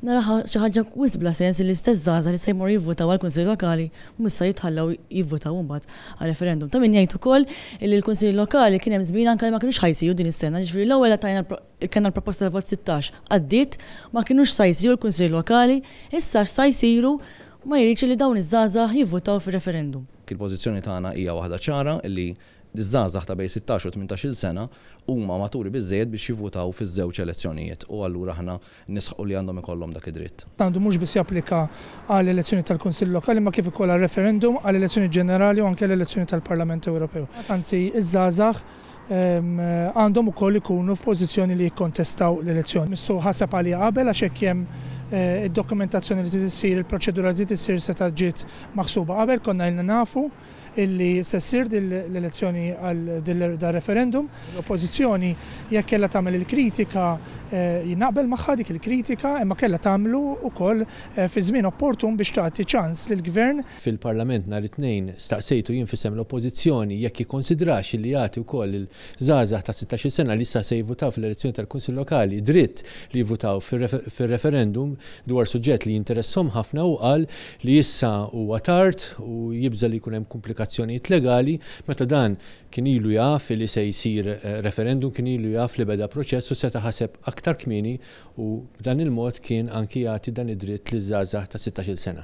naraħa xi ħaġa wisq bla sens li l-istess żgħażagħ li se jmorru jivvotaw għall-Kunsill Lokali mhux se jitħallew jivvotaw imbagħad għal-referendum. Ta' min jgħid ukoll li l-Kunsill Lokali kien hemm żmien anke ma kinux ħajsiju din is-sena, ġifieri l-ewwel kellna l-proposta tal-vot 16 għaddiet ma kinux se jsiju l-Kunsill Lokali, issa sa jsiru ma jridx li dawn iż-żgħażagħ jivvotaw fir-referendum. Il-pożizzjoni tagħna hija waħda ċara li iż-żgħażagħ ta' bejn 16 u 18-il sena huma maturi biżżejjed biex jivvutaw fiż-żewġ elezzjonijiet u allura aħna nisħu li għandhom ikollhom dak id-dritt. Għandu mhux biss japplika għall elezzjoni tal-Kunsill Lokali ma kif ukoll għal-referendum, għall elezzjoni ġenerali u anke l-elezzjoni tal-Parlament Ewropew. Anzi, iż-żgħażagħ għandhom ukoll ikunu f'pożizzjoni li jikkontestaw l-elezzjoni. Missu ħaseb għalija qabel għax hekk hemm id-dokumentazzjoni li tissir, il-proċedura li tissir se ġiet maħsuba qabel, konna ilna nafu illi se ssir l-elezzjoni għal referendum. L-oppożizzjoni jekk kellha tagħmel il-kritika jinaqbel magħha dik il-kritika, imma kellha tagħmlu wkoll fi żmien opportun biex tagħti ċans lill-Gvern. Fil-Parlament nhar it-tnejn staqsejtu jien fisem l-oppożizzjoni jekk jikkonsidrax li jagħti wkoll il-żgħażagħ ta' 16 sena li issa se jivvutaw fil-elezzjoni tal-Kunsill Lokali dritt li jivvutaw fir-referendum dwar suġġett li jinteresshom ħafna u qal li issa huwa tard u jibża li jkun hemm komplikazzjonijiet legali meta dan kien ilu jaf li se jsir referendum, kien ilu jaf li beda proċess u seta' ħaseb aktar kmieni u b'dan il-mod kien anki jagħti dan id-dritt liż-żgħażagħ ta' 16-il sena.